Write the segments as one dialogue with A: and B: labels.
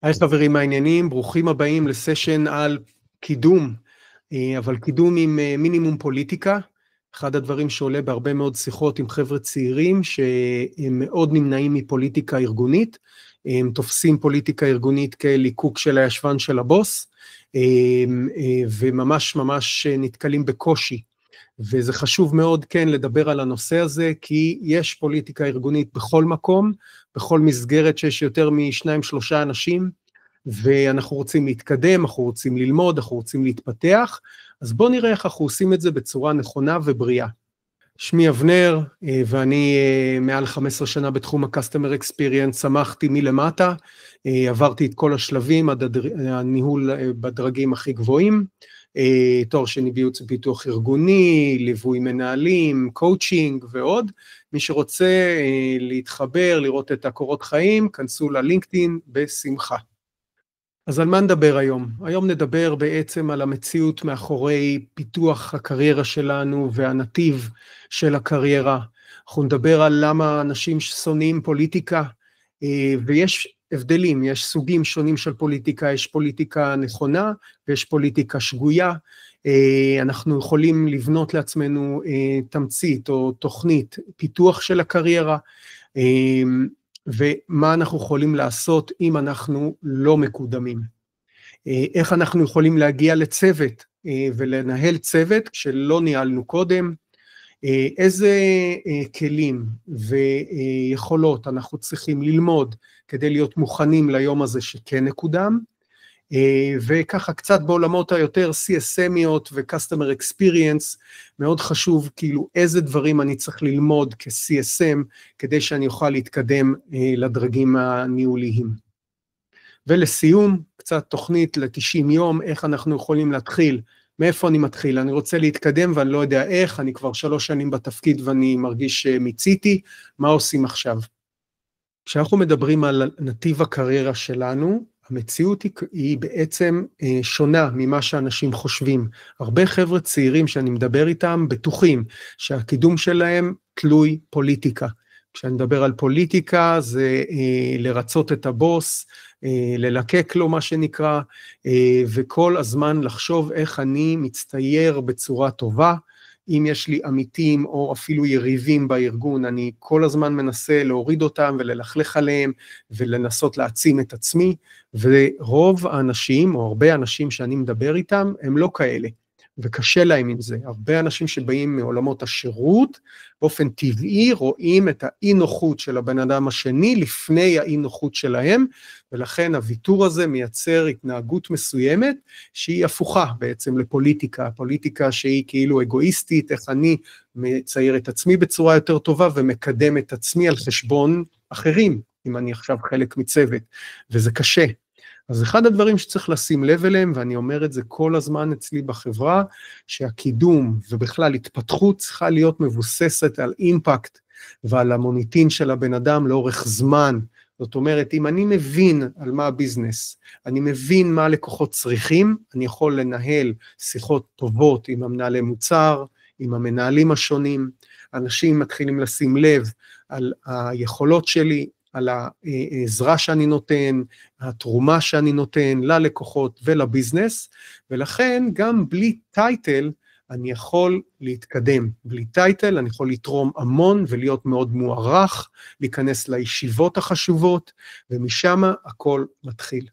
A: היי חברים, מעניינים, ברוכים הבאים לסשן על קידום, אבל קידום עם מינימום פוליטיקה. אחד הדברים שעולה בהרבה מאוד שיחות עם חבר'ה צעירים שהם מאוד נמנעים מפוליטיקה ארגונית, הם תופסים פוליטיקה ארגונית כליקוק של הישבן של הבוס, וממש ממש נתקלים בקושי. וזה חשוב מאוד כן לדבר על הנושא הזה, כי יש פוליטיקה ארגונית בכל מקום, בכל מסגרת שיש יותר מ2-3 אנשים, ואנחנו רוצים להתקדם, אנחנו רוצים ללמוד, אנחנו רוצים להתפתח, אז בואו נראה איך אנחנו עושים את זה בצורה נכונה ובריאה. שמי אבנר, ואני מעל 15 שנה בתחום ה-Customer Experience, צמחתי מלמטה, עברתי את כל השלבים עד הניהול בדרגים הכי גבוהים, תואר שני בייעוץ ופיתוח ארגוני, ליווי מנהלים, קואוצ'ינג ועוד. מי שרוצה להתחבר, לראות את הקורות חיים, כנסו ללינקדאין בשמחה. אז על מה נדבר היום? היום נדבר בעצם על המציאות מאחורי פיתוח הקריירה שלנו והנתיב של הקריירה. אנחנו נדבר על למה אנשים שונאים פוליטיקה, ויש הבדלים, יש סוגים שונים של פוליטיקה, יש פוליטיקה נכונה ויש פוליטיקה שגויה. אנחנו יכולים לבנות לעצמנו תמצית או תוכנית פיתוח של הקריירה, ומה אנחנו יכולים לעשות אם אנחנו לא מקודמים. איך אנחנו יכולים להגיע לצוות ולנהל צוות כשלא ניהלנו קודם, איזה כלים ויכולות אנחנו צריכים ללמוד כדי להיות מוכנים ליום הזה שכן נקודם, וככה קצת בעולמות היותר CSMיות ו-Customer Experience, מאוד חשוב כאילו איזה דברים אני צריך ללמוד כ-CSM, כדי שאני אוכל להתקדם לדרגים הניהוליים. ולסיום, קצת תוכנית ל-90 יום, איך אנחנו יכולים להתחיל, מאיפה אני מתחיל, אני רוצה להתקדם ואני לא יודע איך, אני כבר 3 שנים בתפקיד ואני מרגיש מיציתי, מה עושים עכשיו? כשאנחנו מדברים על נתיב הקריירה שלנו, המציאות היא בעצם שונה ממה שאנשים חושבים. הרבה חבר'ה צעירים שאני מדבר איתם בטוחים שהקידום שלהם תלוי פוליטיקה. כשאני מדבר על פוליטיקה זה לרצות את הבוס, ללקק לו מה שנקרא, וכל הזמן לחשוב איך אני מצטייר בצורה טובה. אם יש לי עמיתים או אפילו יריבים בארגון, אני כל הזמן מנסה להוריד אותם וללכלך עליהם ולנסות להעצים את עצמי, ורוב האנשים או הרבה אנשים שאני מדבר איתם הם לא כאלה, וקשה להם עם זה. הרבה אנשים שבאים מעולמות השירות, באופן טבעי רואים את האי-נוחות של הבן אדם השני לפני האי-נוחות שלהם, ולכן הוויתור הזה מייצר התנהגות מסוימת, שהיא הפוכה בעצם לפוליטיקה, פוליטיקה שהיא כאילו אגואיסטית, איך אני מצייר את עצמי בצורה יותר טובה, ומקדם את עצמי על חשבון אחרים, אם אני עכשיו חלק מצוות, וזה קשה. אז אחד הדברים שצריך לשים לב אליהם, ואני אומר את זה כל הזמן אצלי בחברה, שהקידום ובכלל התפתחות צריכה להיות מבוססת על אימפקט, ועל המוניטין של הבן אדם לאורך זמן. זאת אומרת, אם אני מבין על מה הביזנס, אני מבין מה הלקוחות צריכים, אני יכול לנהל שיחות טובות עם המנהלי מוצר, עם המנהלים השונים, אנשים מתחילים לשים לב על היכולות שלי, על העזרה שאני נותן, התרומה שאני נותן ללקוחות ולביזנס, ולכן גם בלי טייטל אני יכול להתקדם. בלי טייטל אני יכול לתרום המון ולהיות מאוד מוערך, להיכנס לישיבות החשובות, ומשם הכל מתחיל.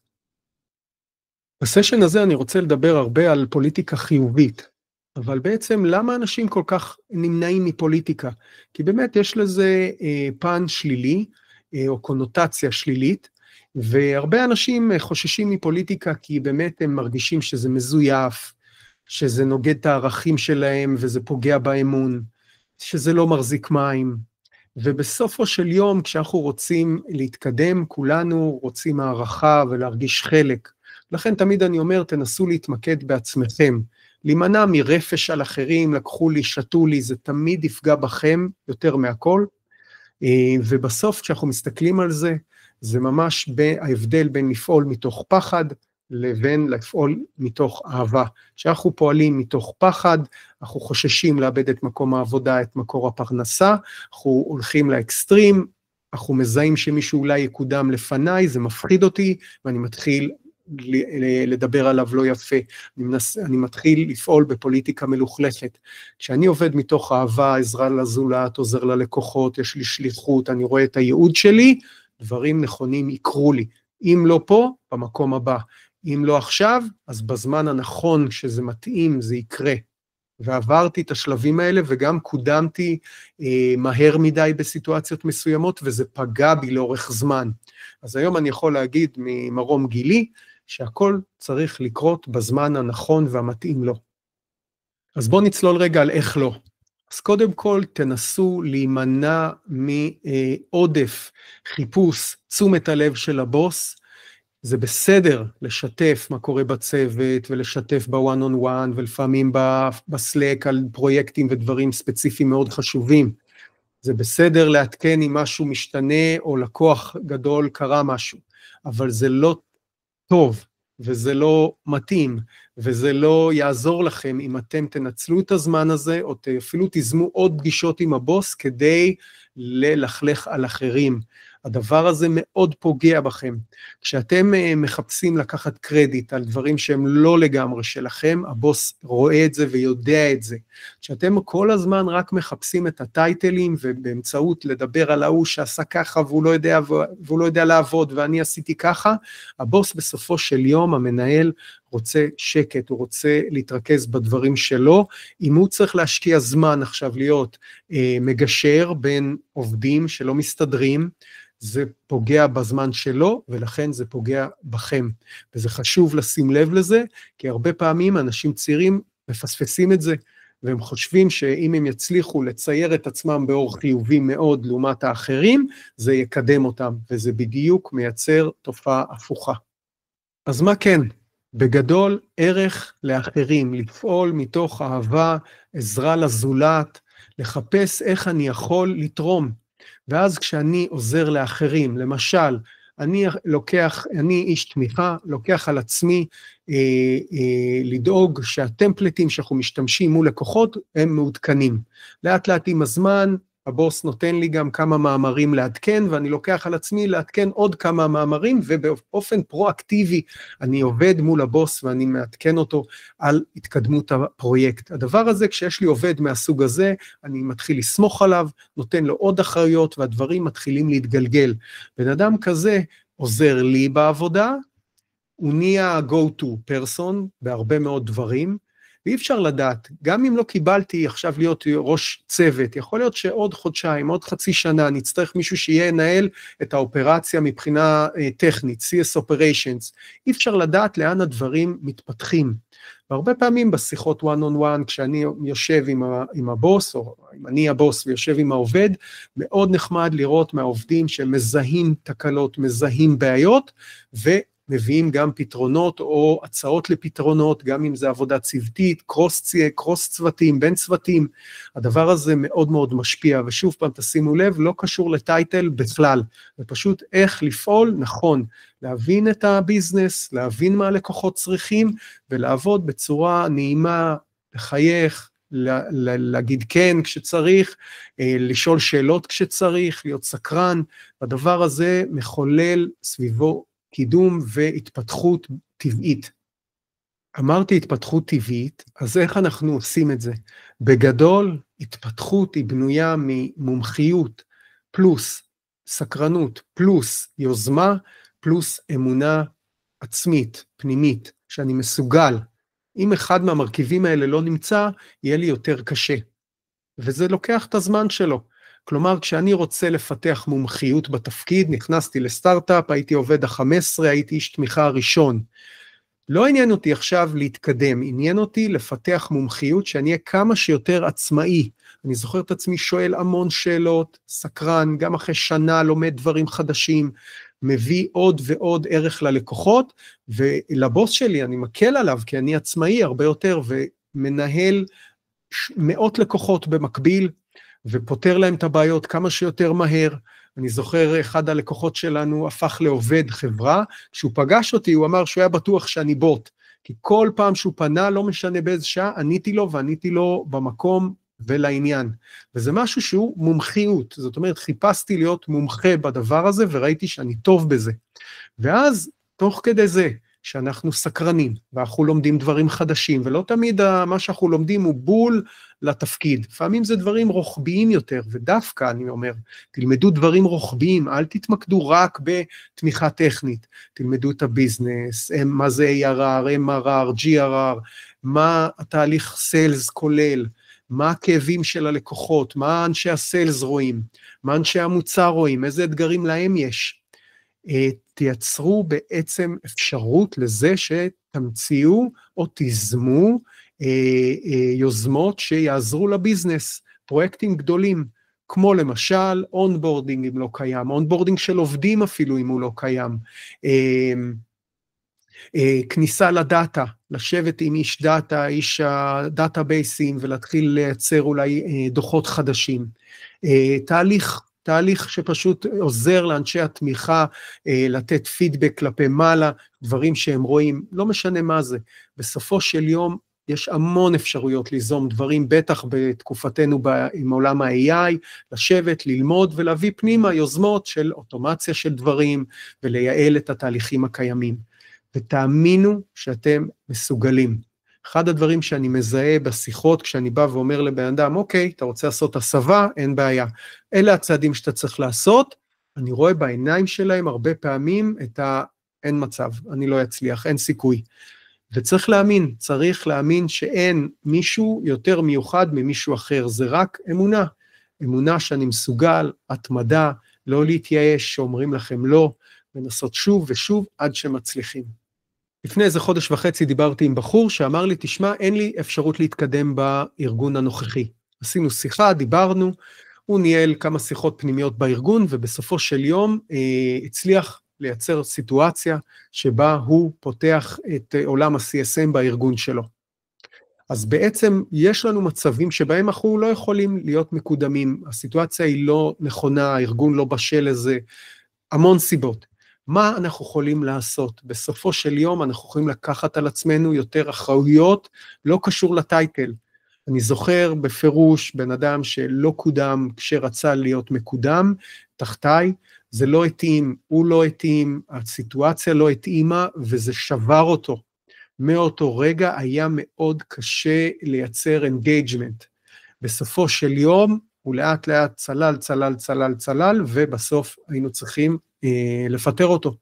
A: בסשן הזה אני רוצה לדבר הרבה על פוליטיקה חיובית, אבל בעצם למה אנשים כל כך נמנעים מפוליטיקה? כי באמת יש לזה פן שלילי, או קונוטציה שלילית, והרבה אנשים חוששים מפוליטיקה, כי באמת הם מרגישים שזה מזויף, שזה נוגד את הערכים שלהם, וזה פוגע באמון, שזה לא מחזיק מים, ובסופו של יום, כשאנחנו רוצים להתקדם, כולנו רוצים הערכה ולהרגיש חלק, לכן תמיד אני אומר, תנסו להתמקד בעצמכם, להימנע מרפש על אחרים, לקחו לי, שתו לי, זה תמיד יפגע בכם יותר מהכל, ובסוף כשאנחנו מסתכלים על זה, זה ממש ההבדל בין לפעול מתוך פחד, לבין לפעול מתוך אהבה. כשאנחנו פועלים מתוך פחד, אנחנו חוששים לאבד את מקום העבודה, את מקור הפרנסה, אנחנו הולכים לאקסטרים, אנחנו מזהים שמישהו אולי יקודם לפניי, זה מפחיד אותי, ואני מתחיל לדבר עליו לא יפה, אני מתחיל לפעול בפוליטיקה מלוכלכת. כשאני עובד מתוך אהבה, עזרה לזולת, עוזר ללקוחות, יש לי שליחות, אני רואה את הייעוד שלי, דברים נכונים יקרו לי. אם לא פה, במקום הבא. אם לא עכשיו, אז בזמן הנכון שזה מתאים, זה יקרה. ועברתי את השלבים האלה, וגם קודמתי מהר מדי בסיטואציות מסוימות, וזה פגע בי לאורך זמן. אז היום אני יכול להגיד ממרום גילי, שהכל צריך לקרות בזמן הנכון והמתאים לו. אז בואו נצלול רגע על איך לא. אז קודם כל תנסו להימנע מעודף חיפוש תשומת הלב של הבוס, זה בסדר לשתף מה קורה בצוות, ולשתף בוואן און וואן, ולפעמים בסלק על פרויקטים ודברים ספציפיים מאוד חשובים. זה בסדר להתקן אם משהו משתנה, או לקוח גדול קרה משהו, אבל זה לא טוב, וזה לא מתאים, וזה לא יעזור לכם אם אתם תנצלו את הזמן הזה, או אפילו תזמו עוד פגישות עם הבוס, כדי ללכלך על אחרים. הדבר הזה מאוד פוגע בכם. כשאתם מחפשים לקחת קרדיט על דברים שהם לא לגמרי שלכם, הבוס רואה את זה ויודע את זה. כשאתם כל הזמן רק מחפשים את הטייטלים, ובאמצעות לדבר על ההוא שעשה ככה, והוא לא יודע לעבוד, ואני עשיתי ככה, הבוס בסופו של יום, המנהל, רוצה שקט, הוא רוצה להתרכז בדברים שלו, אם הוא צריך להשקיע זמן עכשיו להיות מגשר בין עובדים שלא מסתדרים, זה פוגע בזמן שלו, ולכן זה פוגע בכם. וזה חשוב לשים לב לזה, כי הרבה פעמים אנשים צעירים מפספסים את זה, והם חושבים שאם הם יצליחו לצייר את עצמם באור חיובי מאוד לעומת האחרים, זה יקדם אותם, וזה בדיוק מייצר תופעה הפוכה. אז מה כן? בגדול, ערך לאחרים, לפעול מתוך אהבה, עזרה לזולת, לחפש איך אני יכול לתרום. ואז כשאני עוזר לאחרים, למשל, אני איש תמיכה, לוקח על עצמי לדאוג שהטמפלטים שאנחנו משתמשים מול לקוחות, הם מעודכנים. לאט לאט עם הזמן, הבוס נותן לי גם כמה מאמרים לעדכן, ואני לוקח על עצמי לעדכן עוד כמה מאמרים, ובאופן פרואקטיבי אני עובד מול הבוס, ואני מעדכן אותו על התקדמות הפרויקט. הדבר הזה, כשיש לי עובד מהסוג הזה, אני מתחיל לסמוך עליו, נותן לו עוד אחריות, והדברים מתחילים להתגלגל. בן אדם כזה עוזר לי בעבודה, הוא נהיה go-to person בהרבה מאוד דברים, ואי אפשר לדעת, גם אם לא קיבלתי עכשיו להיות ראש צוות, יכול להיות שעוד חודשיים, עוד חצי שנה, נצטרך מישהו שיהיה ינהל את האופרציה מבחינה טכנית, CS Operations, אי אפשר לדעת לאן הדברים מתפתחים. והרבה פעמים בשיחות one on one, כשאני יושב עם הבוס, או אם אני הבוס ויושב עם העובד, מאוד נחמד לראות מהעובדים שמזהים תקלות, מזהים בעיות, מביאים גם פתרונות או הצעות לפתרונות, גם אם זה עבודה צוותית, קרוס צוותים, בין צוותים, הדבר הזה מאוד מאוד משפיע, ושוב פעם תשימו לב, לא קשור לטייטל בכלל, זה פשוט איך לפעול נכון, להבין את הביזנס, להבין מה הלקוחות צריכים, ולעבוד בצורה נעימה, לחייך, להגיד כן כשצריך, לשאול שאלות כשצריך, להיות סקרן, הדבר הזה מחולל סביבו, קידום והתפתחות טבעית. אמרתי התפתחות טבעית, אז איך אנחנו עושים את זה? בגדול, התפתחות היא בנויה ממומחיות, פלוס סקרנות, פלוס יוזמה, פלוס אמונה עצמית, פנימית, שאני מסוגל. אם אחד מהמרכיבים האלה לא נמצא, יהיה לי יותר קשה. וזה לוקח את הזמן שלו. כלומר, כשאני רוצה לפתח מומחיות בתפקיד, נכנסתי לסטארט-אפ, הייתי עובד ה-15, הייתי איש תמיכה הראשון. לא עניין אותי עכשיו להתקדם, עניין אותי לפתח מומחיות שאני אהיה כמה שיותר עצמאי. אני זוכר את עצמי שואל המון שאלות, סקרן, גם אחרי שנה לומד דברים חדשים, מביא עוד ועוד ערך ללקוחות, ולבוס שלי אני מקל עליו, כי אני עצמאי הרבה יותר, ומנהל מאות לקוחות במקביל, ופותר להם את הבעיות כמה שיותר מהר. אני זוכר אחד הלקוחות שלנו הפך לעובד חברה, כשהוא פגש אותי הוא אמר שהוא היה בטוח שאני בוט, כי כל פעם שהוא פנה, לא משנה באיזה שעה, עניתי לו ועניתי לו במקום ולעניין. וזה משהו שהוא מומחיות, זאת אומרת חיפשתי להיות מומחה בדבר הזה וראיתי שאני טוב בזה. ואז תוך כדי זה שאנחנו סקרנים ואנחנו לומדים דברים חדשים, ולא תמיד מה שאנחנו לומדים הוא בול לתפקיד, לפעמים זה דברים רוחביים יותר, ודווקא אני אומר, תלמדו דברים רוחביים, אל תתמקדו רק בתמיכה טכנית, תלמדו את הביזנס, מה זה ARR, MRR, GRR, מה התהליך סיילס כולל, מה הכאבים של הלקוחות, מה אנשי הסיילס רואים, מה אנשי המוצר רואים, איזה אתגרים להם יש. תייצרו בעצם אפשרות לזה שתמציאו או תיזמו יוזמות שיעזרו לביזנס, פרויקטים גדולים, כמו למשל אונבורדינג אם לא קיים, אונבורדינג של עובדים אפילו אם הוא לא קיים, כניסה לדאטה, לשבת עם איש דאטה, איש הדאטאבייסים ולהתחיל לייצר אולי דוחות חדשים, תהליך שפשוט עוזר לאנשי התמיכה לתת פידבק כלפי מעלה, דברים שהם רואים, לא משנה מה זה, בסופו של יום יש המון אפשרויות ליזום דברים, בטח בתקופתנו עם עולם ה-AI, לשבת, ללמוד ולהביא פנימה יוזמות של אוטומציה של דברים, ולייעל את התהליכים הקיימים. ותאמינו שאתם מסוגלים. אחד הדברים שאני מזהה בשיחות, כשאני בא ואומר לבן אדם, אוקיי, אתה רוצה לעשות הסבה, אין בעיה. אלה הצעדים שאתה צריך לעשות, אני רואה בעיניים שלהם הרבה פעמים אין מצב, אני לא אצליח, אין סיכוי. וצריך להאמין שאין מישהו יותר מיוחד ממישהו אחר, זה רק אמונה. אמונה שאני מסוגל, התמדה, לא להתייאש, שאומרים לכם לא, לנסות שוב ושוב עד שמצליחים. לפני איזה חודש וחצי דיברתי עם בחור שאמר לי, תשמע, אין לי אפשרות להתקדם בארגון הנוכחי. עשינו שיחה, דיברנו, הוא ניהל כמה שיחות פנימיות בארגון, ובסופו של יום הצליח לייצר סיטואציה שבה הוא פותח את עולם ה-CSM בארגון שלו. אז בעצם יש לנו מצבים שבהם אנחנו לא יכולים להיות מקודמים, הסיטואציה היא לא נכונה, הארגון לא בשל לזה, המון סיבות. מה אנחנו יכולים לעשות? בסופו של יום אנחנו יכולים לקחת על עצמנו יותר אחריות, לא קשור לטייטל. אני זוכר בפירוש בן אדם שלא קודם כשרצה להיות מקודם, תחתיי, זה לא התאים, הוא לא התאים, הסיטואציה לא התאימה וזה שבר אותו. מאותו רגע היה מאוד קשה לייצר אינגייג'מנט. בסופו של יום הוא לאט לאט צלל, ובסוף היינו צריכים לפטר אותו.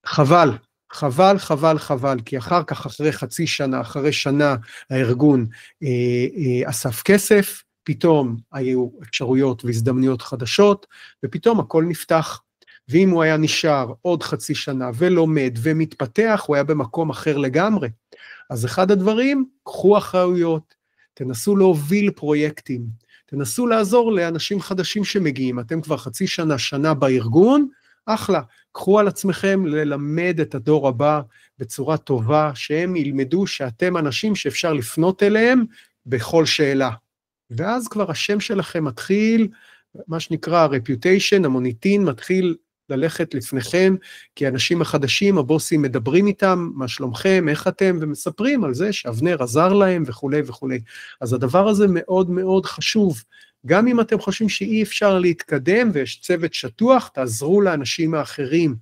A: חבל, כי אחר כך, אחרי חצי שנה, אחרי שנה, הארגון אסף כסף, פתאום היו אפשרויות והזדמנויות חדשות, ופתאום הכל נפתח. ואם הוא היה נשאר עוד חצי שנה ולומד ומתפתח, הוא היה במקום אחר לגמרי. אז אחד הדברים, קחו אחריות, תנסו להוביל פרויקטים, תנסו לעזור לאנשים חדשים שמגיעים, אתם כבר חצי שנה בארגון, אחלה, קחו על עצמכם ללמד את הדור הבא בצורה טובה, שהם ילמדו שאתם אנשים שאפשר לפנות אליהם בכל שאלה. ואז כבר השם שלכם מתחיל, מה שנקרא reputation, המוניטין מתחיל ללכת לפניכם, כי האנשים החדשים, הבוסים מדברים איתם, מה שלומכם, איך אתם, ומספרים על זה שאבנר עזר להם וכו' וכו'. אז הדבר הזה מאוד מאוד חשוב, גם אם אתם חושבים שאי אפשר להתקדם ויש צוות שטוח, תעזרו לאנשים האחרים,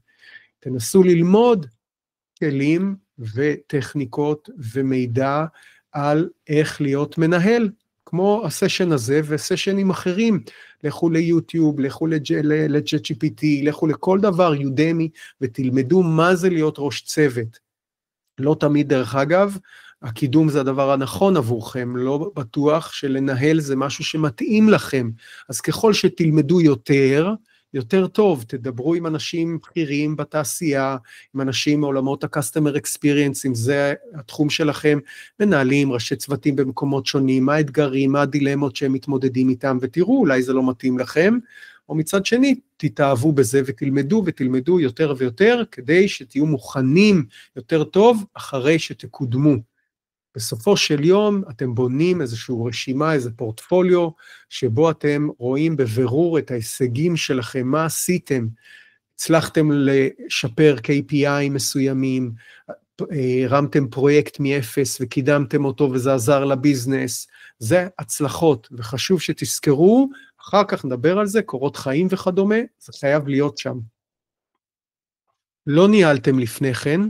A: תנסו ללמוד כלים וטכניקות ומידע על איך להיות מנהל, כמו הסשן הזה וסשנים אחרים, לכו ליוטיוב, לכו ל-ChatGPT, לכו לכל דבר, יודמי, ותלמדו מה זה להיות ראש צוות. לא תמיד דרך אגב, הקידום זה הדבר הנכון עבורכם, לא בטוח שלנהל זה משהו שמתאים לכם, אז ככל שתלמדו יותר טוב, תדברו עם אנשים בכירים בתעשייה, עם אנשים מעולמות ה-Customer Experience, אם זה התחום שלכם, מנהלים, ראשי צוותים במקומות שונים, מה האתגרים, מה הדילמות שהם מתמודדים איתם, ותראו, אולי זה לא מתאים לכם, או מצד שני, תתאהבו בזה ותלמדו יותר ויותר, כדי שתהיו מוכנים יותר טוב, אחרי שתקודמו. בסופו של יום אתם בונים איזושהי רשימה, איזה פורטפוליו, שבו אתם רואים בבירור את ההישגים שלכם, מה עשיתם, הצלחתם לשפר KPI מסוימים, הרמתם פרויקט מאפס וקידמתם אותו וזה עזר לביזנס, זה הצלחות, וחשוב שתזכרו, אחר כך נדבר על זה, קורות חיים וכדומה, זה חייב להיות שם. לא ניהלתם לפני כן,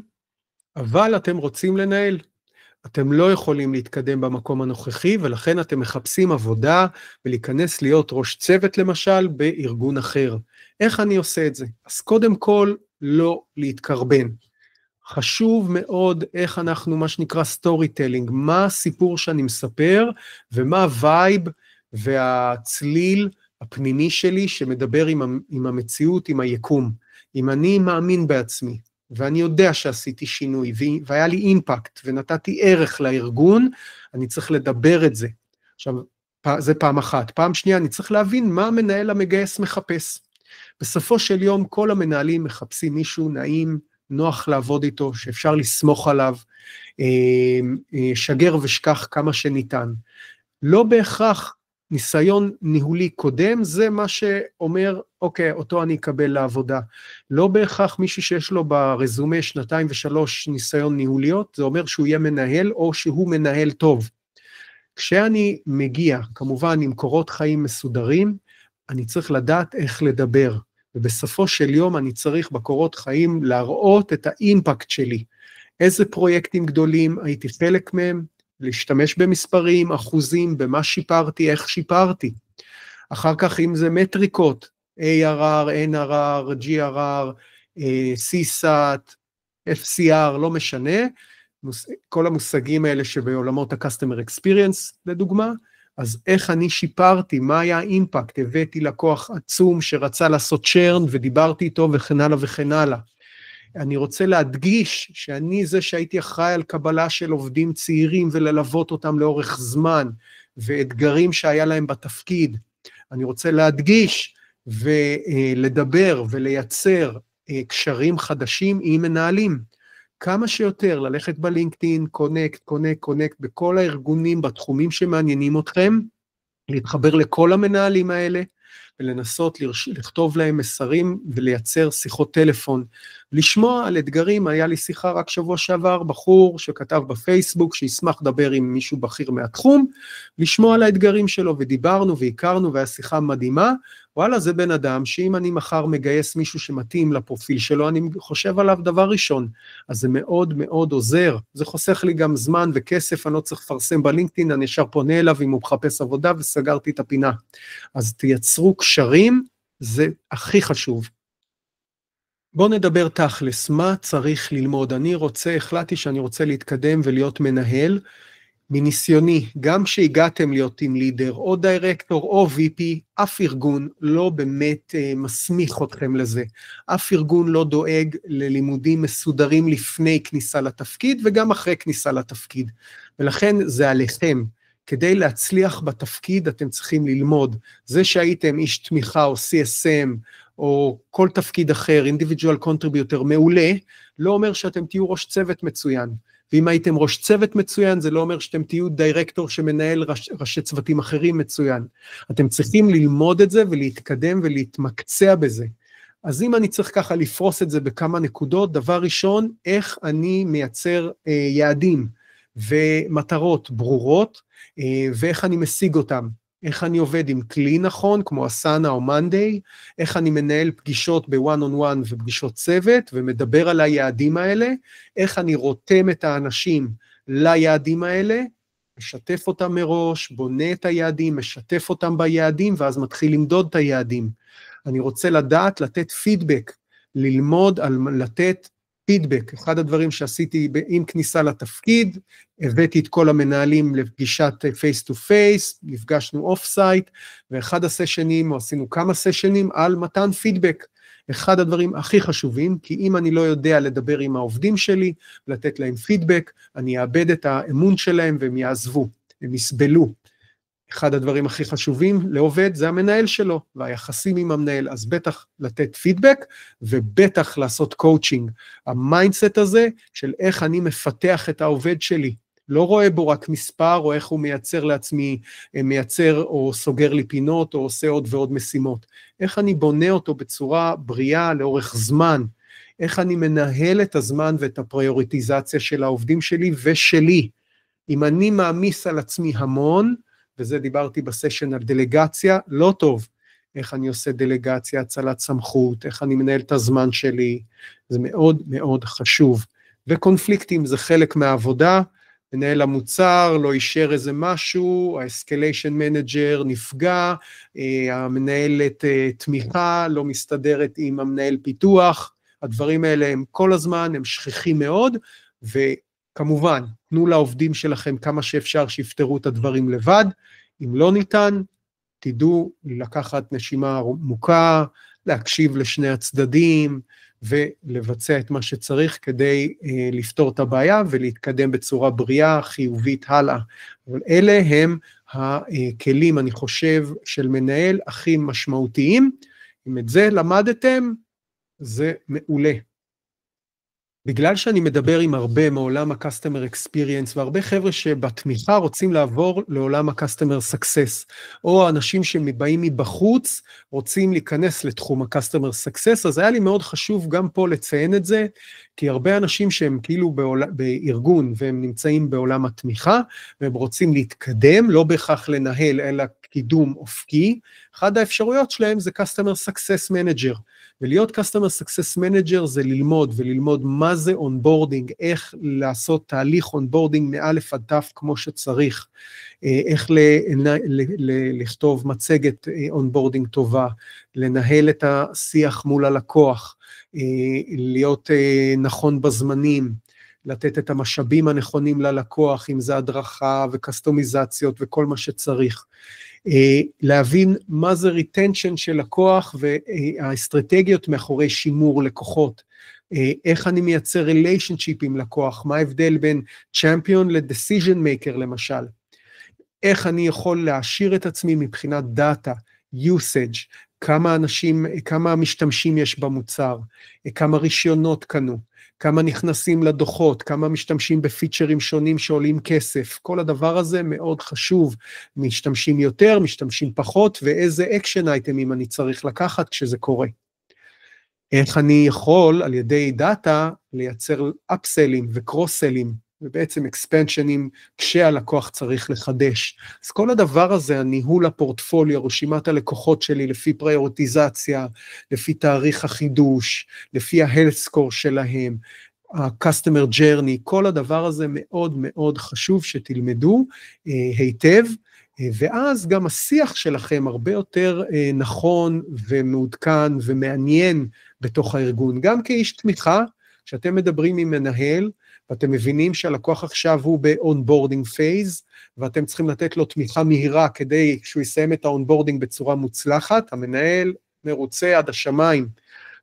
A: אבל אתם רוצים לנהל. אתם לא יכולים להתקדם במקום הנוכחי, ולכן אתם מחפשים עבודה, ולהיכנס להיות ראש צוות למשל, בארגון אחר. איך אני עושה את זה? אז קודם כל, לא להתקרבן. חשוב מאוד איך אנחנו, מה שנקרא סטורי טלינג, מה הסיפור שאני מספר, ומה הווייב והצליל הפנימי שלי, שמדבר עם המציאות, עם היקום. אם אני מאמין בעצמי, ואני יודע שעשיתי שינוי, והיה לי אימפקט, ונתתי ערך לארגון, אני צריך לדבר את זה. עכשיו, זה פעם אחת. פעם שנייה, אני צריך להבין מה המנהל המגייס מחפש. בסופו של יום, כל המנהלים מחפשים מישהו נעים, נוח לעבוד איתו, שאפשר לסמוך עליו, שגר ושכח כמה שניתן. לא בהכרח ניסיון ניהולי קודם, זה מה שאומר, אוקיי, אותו אני אקבל לעבודה. לא בהכרח מישהו שיש לו ברזומה 2 ו3 ניסיון ניהוליות, זה אומר שהוא יהיה מנהל או שהוא מנהל טוב. כשאני מגיע, כמובן עם קורות חיים מסודרים, אני צריך לדעת איך לדבר, ובסופו של יום אני צריך בקורות חיים להראות את האימפקט שלי. איזה פרויקטים גדולים הייתי חלק מהם, להשתמש במספרים, אחוזים, במה שיפרתי, איך שיפרתי. אחר כך אם זה מטריקות, ARR, NRR, GRR, CSAT, FCR, לא משנה, כל המושגים האלה שבעולמות ה-Customer Experience, לדוגמה, אז איך אני שיפרתי, מה היה האימפקט, הבאתי לקוח עצום שרצה לעשות צ'רן, ודיברתי איתו וכן הלאה וכן הלאה. אני רוצה להדגיש שאני זה שהייתי אחראי על קבלה של עובדים צעירים, וללוות אותם לאורך זמן, ואתגרים שהיה להם בתפקיד. אני רוצה להדגיש ולדבר ולייצר קשרים חדשים עם מנהלים. כמה שיותר ללכת בלינקדאין, קונקט, בכל הארגונים, בתחומים שמעניינים אתכם, להתחבר לכל המנהלים האלה, ולנסות לכתוב להם מסרים ולייצר שיחות טלפון, לשמוע על אתגרים. היה לי שיחה רק שבוע שעבר, בחור שכתב בפייסבוק שישמח לדבר עם מישהו בכיר מהתחום, לשמוע על האתגרים שלו, ודיברנו והכרנו, והיה שיחה מדהימה. וואלה, זה בן אדם שאם אני מחר מגייס מישהו שמתאים לפרופיל שלו, אני חושב עליו דבר ראשון, אז זה מאוד מאוד עוזר, זה חוסך לי גם זמן וכסף, אני לא צריך לפרסם בלינקדאין, אני ישר פונה אליו אם הוא מחפש עבודה, וסגרתי את הפינה. אז תייצרו קשרים, זה הכי חשוב. בואו נדבר תכלס, מה צריך ללמוד? החלטתי שאני רוצה להתקדם ולהיות מנהל, מניסיוני, גם כשהגעתם להיות טים לידר, או דירקטור, או VP, אף ארגון לא באמת מסמיך אתכם לזה. אף ארגון לא דואג ללימודים מסודרים לפני כניסה לתפקיד, וגם אחרי כניסה לתפקיד. ולכן זה עליכם. כדי להצליח בתפקיד, אתם צריכים ללמוד. זה שהייתם איש תמיכה, או CSM, או כל תפקיד אחר, individual contributor מעולה, לא אומר שאתם תהיו ראש צוות מצוין. ואם הייתם ראש צוות מצוין, זה לא אומר שאתם תהיו דירקטור שמנהל ראשי צוותים אחרים מצוין. אתם צריכים ללמוד את זה ולהתקדם ולהתמקצע בזה. אז אם אני צריך ככה לפרוס את זה בכמה נקודות, דבר ראשון, איך אני מייצר יעדים ומטרות ברורות, ואיך אני משיג אותם. איך אני עובד עם כלי נכון, כמו אסנה או מנדיי, איך אני מנהל פגישות ב-one on one ופגישות צוות, ומדבר על היעדים האלה, איך אני רותם את האנשים ליעדים האלה, משתף אותם מראש, בונה את היעדים, משתף אותם ביעדים, ואז מתחיל למדוד את היעדים. אני רוצה לדעת, לתת פידבק, ללמוד על לתת פידבק. אחד הדברים שעשיתי עם כניסה לתפקיד, הבאתי את כל המנהלים לפגישת פייס טו פייס, נפגשנו אוף סייט, ואחד הסשנים, או עשינו כמה סשנים, על מתן פידבק. אחד הדברים הכי חשובים, כי אם אני לא יודע לדבר עם העובדים שלי, לתת להם פידבק, אני אאבד את האמון שלהם, והם יעזבו, הם יסבלו. אחד הדברים הכי חשובים לעובד זה המנהל שלו, והיחסים עם המנהל, אז בטח לתת פידבק, ובטח לעשות קואוצ'ינג. המיינדסט הזה של איך אני מפתח את העובד שלי, לא רואה בו רק מספר, או איך הוא מייצר לעצמי, מייצר או סוגר לי פינות, או עושה עוד ועוד משימות. איך אני בונה אותו בצורה בריאה לאורך זמן, איך אני מנהל את הזמן ואת הפריוריטיזציה של העובדים שלי ושלי. אם אני מעמיס על עצמי המון, וזה דיברתי בסשן על דלגציה, לא טוב. איך אני עושה דלגציה, הצלת סמכות, איך אני מנהל את הזמן שלי, זה מאוד מאוד חשוב. וקונפליקטים זה חלק מהעבודה, מנהל המוצר לא אישר איזה משהו, ה-escalation manager נפגע, המנהלת תמיכה לא מסתדרת עם המנהל פיתוח, הדברים האלה הם כל הזמן, הם שכיחים מאוד, וכמובן, תנו לעובדים שלכם כמה שאפשר שיפתרו את הדברים לבד, אם לא ניתן, תדעו לקחת נשימה עמוקה, להקשיב לשני הצדדים, ולבצע את מה שצריך כדי לפתור את הבעיה, ולהתקדם בצורה בריאה, חיובית הלאה. אבל אלה הם הכלים, אני חושב, של מנהל הכי משמעותיים. אם את זה למדתם, זה מעולה. בגלל שאני מדבר עם הרבה מעולם ה-Customer Experience, והרבה חבר'ה שבתמיכה רוצים לעבור לעולם ה-Customer Success, או אנשים שבאים מבחוץ, רוצים להיכנס לתחום ה-Customer Success, אז היה לי מאוד חשוב גם פה לציין את זה, כי הרבה אנשים שהם כאילו בארגון, והם נמצאים בעולם התמיכה, והם רוצים להתקדם, לא בהכרח לנהל, אלא קידום אופקי, אחד האפשרויות שלהם זה Customer Success Manager, ולהיות Customer Success Manager זה ללמוד, וללמוד מה זה אונבורדינג, איך לעשות תהליך אונבורדינג מאלף עד תף כמו שצריך, איך לכתוב מצגת אונבורדינג טובה, לנהל את השיח מול הלקוח, להיות נכון בזמנים, לתת את המשאבים הנכונים ללקוח, אם זה הדרכה וקסטומיזציות וכל מה שצריך. להבין מה זה retention של לקוח והאסטרטגיות מאחורי שימור לקוחות, איך אני מייצר relationship עם לקוח, מה ההבדל בין champion ל-decision maker למשל, איך אני יכול להעשיר את עצמי מבחינת דאטה, usage, כמה משתמשים יש במוצר, כמה רישיונות קנו, כמה נכנסים לדוחות, כמה משתמשים בפיצ'רים שונים שעולים כסף, כל הדבר הזה מאוד חשוב, משתמשים יותר, משתמשים פחות, ואיזה אקשן אייטמים אני צריך לקחת כשזה קורה. איך אני יכול על ידי דאטה לייצר אפסלים וקרוס-סלים, ובעצם אקספנשנים כשהלקוח צריך לחדש. אז כל הדבר הזה, הניהול הפורטפוליו, רשימת הלקוחות שלי לפי פריוריטיזציה, לפי תאריך החידוש, לפי ה-health score שלהם, ה-customer journey, כל הדבר הזה מאוד מאוד חשוב שתלמדו היטב, ואז גם השיח שלכם הרבה יותר נכון ומעודכן ומעניין בתוך הארגון, גם כאיש תמיכה, שאתם מדברים עם מנהל, ואתם מבינים שהלקוח עכשיו הוא ב-onboarding phase, ואתם צריכים לתת לו תמיכה מהירה כדי שהוא יסיים את ה-onboarding בצורה מוצלחת, המנהל מרוצה עד השמיים.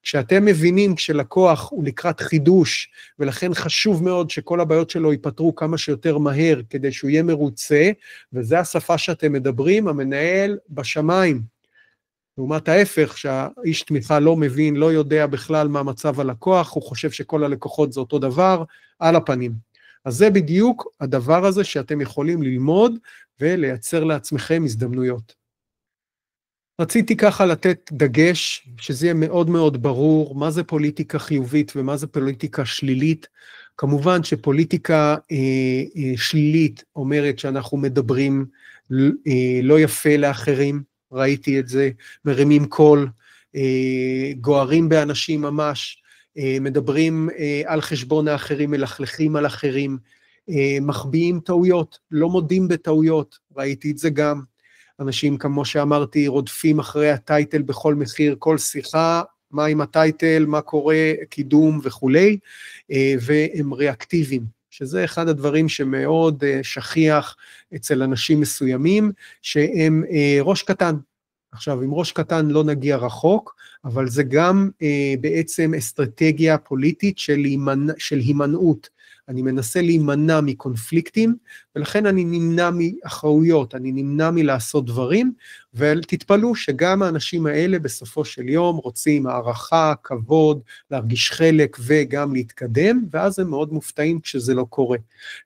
A: כשאתם מבינים כשלקוח הוא לקראת חידוש, ולכן חשוב מאוד שכל הבעיות שלו ייפתרו כמה שיותר מהר, כדי שהוא יהיה מרוצה, וזה השפה שאתם מדברים, המנהל בשמיים. לעומת ההפך, שהאיש תמיכה לא מבין, לא יודע בכלל מה מצב הלקוח, הוא חושב שכל הלקוחות זה אותו דבר, על הפנים. אז זה בדיוק הדבר הזה שאתם יכולים ללמוד, ולייצר לעצמכם הזדמנויות. רציתי ככה לתת דגש, שזה יהיה מאוד מאוד ברור, מה זה פוליטיקה חיובית ומה זה פוליטיקה שלילית. כמובן שפוליטיקה שלילית אומרת שאנחנו מדברים לא יפה לאחרים, ראיתי את זה, מרימים קול, גוערים באנשים ממש, מדברים על חשבון האחרים, מלכלכים על אחרים, מחביאים טעויות, לא מודים בטעויות, ראיתי את זה גם, אנשים כמו שאמרתי, רודפים אחרי הטייטל בכל מחיר, כל שיחה, מה עם הטייטל, מה קורה, קידום וכולי, והם ריאקטיביים, שזה אחד הדברים שמאוד שכיח אצל אנשים מסוימים, שהם ראש קטן. עכשיו, עם ראש קטן לא נגיע רחוק, אבל זה גם בעצם אסטרטגיה פוליטית של הימנעות. אני מנסה להימנע מקונפליקטים, ולכן אני נמנע מאחריות, אני נמנע מלעשות דברים, ותתפלאו שגם האנשים האלה בסופו של יום רוצים הערכה, כבוד, להרגיש חלק וגם להתקדם, ואז הם מאוד מופתעים כשזה לא קורה.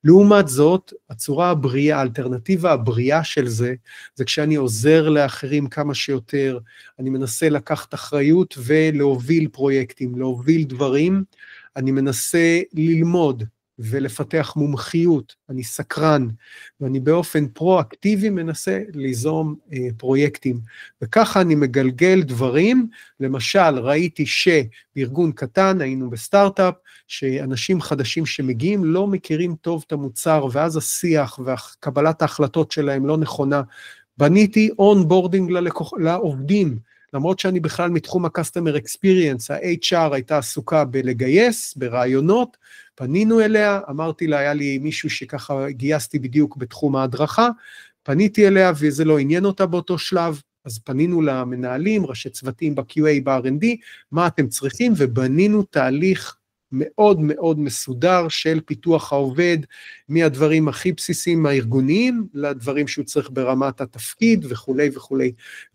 A: לעומת זאת, הצורה הבריאה, האלטרנטיבה הבריאה של זה, זה כשאני עוזר לאחרים כמה שיותר, אני מנסה לקחת אחריות ולהוביל פרויקטים, להוביל דברים, אני מנסה ללמוד ולפתח מומחיות, אני סקרן, ואני באופן פרו-אקטיבי מנסה ליזום פרויקטים, וככה אני מגלגל דברים, למשל ראיתי שבארגון קטן, היינו בסטארט-אפ, שאנשים חדשים שמגיעים לא מכירים טוב את המוצר, ואז השיח וקבלת ההחלטות שלהם לא נכונה, בניתי אונבורדינג לעובדים, למרות שאני בכלל מתחום ה-Customer Experience, ה-HR הייתה עסוקה בלגייס, ברעיונות, פנינו אליה, אמרתי לה, היה לי מישהו שככה גייסתי בדיוק בתחום ההדרכה, פניתי אליה וזה לא עניין אותה באותו שלב, אז פנינו למנהלים, ראשי צוותים ב-QA, ב-R&D, מה אתם צריכים, ובנינו תהליך מאוד מאוד מסודר של פיתוח העובד, מהדברים הכי בסיסיים הארגוניים, לדברים שהוא צריך ברמת התפקיד וכו' וכו',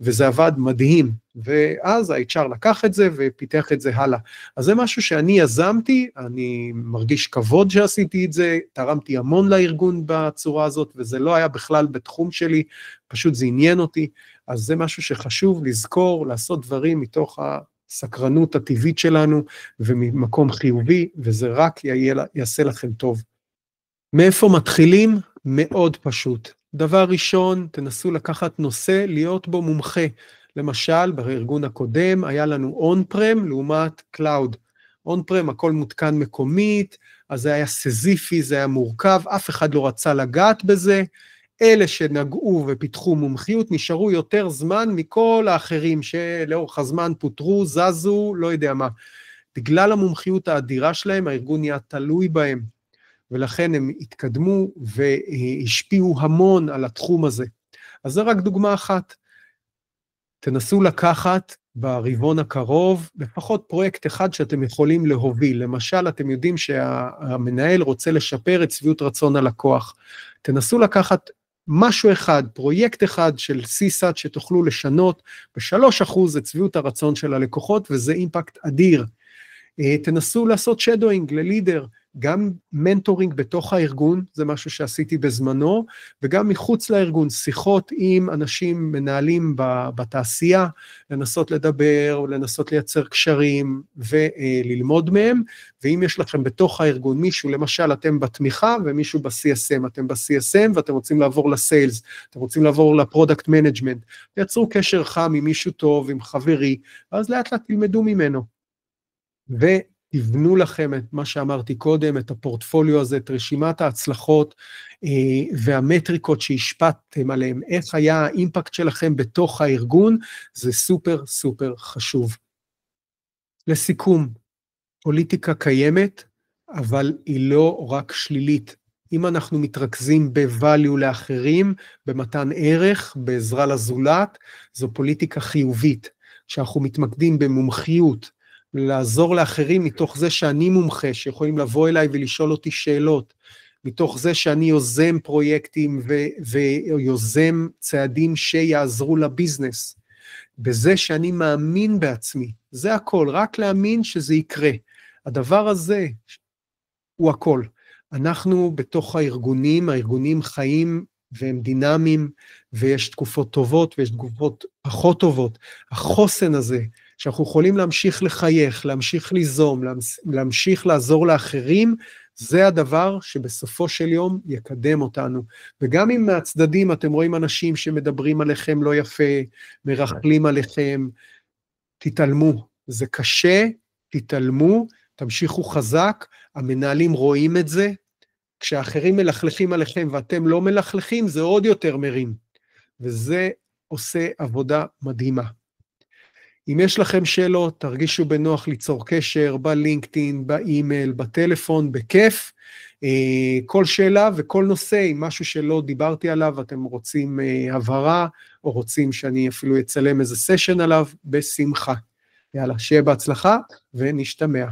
A: וזה עבד מדהים, ואז ה-HR לקח את זה ופיתח את זה הלאה. אז זה משהו שאני יזמתי, אני מרגיש כבוד שעשיתי את זה, תרמתי המון לארגון בצורה הזאת, וזה לא היה בכלל בתחום שלי, פשוט זה עניין אותי, אז זה משהו שחשוב לזכור, לעשות דברים מתוך הסקרנות הטבעית שלנו, וממקום חיובי, וזה רק יעשה לכם טוב. מאיפה מתחילים? מאוד פשוט. דבר ראשון, תנסו לקחת נושא, להיות בו מומחה. למשל, בארגון הקודם, היה לנו און-פרם לעומת קלאוד. און-פרם, הכל מותקן מקומית, אז זה היה סזיפי, זה היה מורכב, אף אחד לא רצה לגעת בזה, אלה שנגעו ופיתחו מומחיות נשארו יותר זמן מכל האחרים שלאורך הזמן פוטרו, זזו, לא יודע מה. בגלל המומחיות האדירה שלהם, הארגון נהיה תלוי בהם, ולכן הם התקדמו והשפיעו המון על התחום הזה. אז זה רק דוגמה אחת. תנסו לקחת ברבעון הקרוב, לפחות פרויקט אחד שאתם יכולים להוביל. למשל, אתם יודעים שהמנהל רוצה לשפר את שביעות רצון הלקוח. תנסו לקחת משהו אחד, פרויקט אחד של CSAT שתוכלו לשנות ב3% את שביעות הרצון של הלקוחות, וזה אימפקט אדיר. תנסו לעשות שדואינג ללידר, גם מנטורינג בתוך הארגון, זה משהו שעשיתי בזמנו, וגם מחוץ לארגון, שיחות עם אנשים מנהלים בתעשייה, לנסות לדבר, לנסות לייצר קשרים וללמוד מהם, ואם יש לכם בתוך הארגון מישהו, למשל אתם בתמיכה ומישהו ב-CSM, אתם ב-CSM ואתם רוצים לעבור לסיילס, אתם רוצים לעבור לפרודקט מנג'מנט, תייצרו קשר חם עם מישהו טוב, עם חברי, אז לאט לאט תלמדו ממנו. תבנו לכם את מה שאמרתי קודם, את הפורטפוליו הזה, את רשימת ההצלחות והמטריקות שהשפעתם עליהם, איך היה האימפקט שלכם בתוך הארגון, זה סופר סופר חשוב. לסיכום, פוליטיקה קיימת, אבל היא לא רק שלילית. אם אנחנו מתרכזים ב-value לאחרים, במתן ערך, בעזרה לזולת, זו פוליטיקה חיובית, שאנחנו מתמקדים במומחיות, לעזור לאחרים מתוך זה שאני מומחה, שיכולים לבוא אליי ולשאול אותי שאלות, מתוך זה שאני יוזם פרויקטים ויוזם צעדים שיעזרו לביזנס, בזה שאני מאמין בעצמי, זה הכל, רק להאמין שזה יקרה. הדבר הזה הוא הכל. אנחנו בתוך הארגונים חיים והם דינמיים, ויש תקופות טובות ויש תקופות פחות טובות. החוסן הזה, שאנחנו יכולים להמשיך לחייך, להמשיך ליזום, להמשיך לעזור לאחרים, זה הדבר שבסופו של יום יקדם אותנו. וגם אם מהצדדים אתם רואים אנשים שמדברים עליכם לא יפה, מרחלים עליכם, תתעלמו. זה קשה, תתעלמו, תמשיכו חזק, המנהלים רואים את זה, כשאחרים מלכלכים עליכם ואתם לא מלכלכים, זה עוד יותר מרים. וזה עושה עבודה מדהימה. אם יש לכם שאלות, תרגישו בנוח ליצור קשר, בלינקדאין, באימייל, בטלפון, בכיף. כל שאלה וכל נושא, אם משהו שלא דיברתי עליו, אתם רוצים הבהרה, או רוצים שאני אפילו אצלם איזה סשן עליו, בשמחה. יאללה, שיהיה בהצלחה ונשתמע.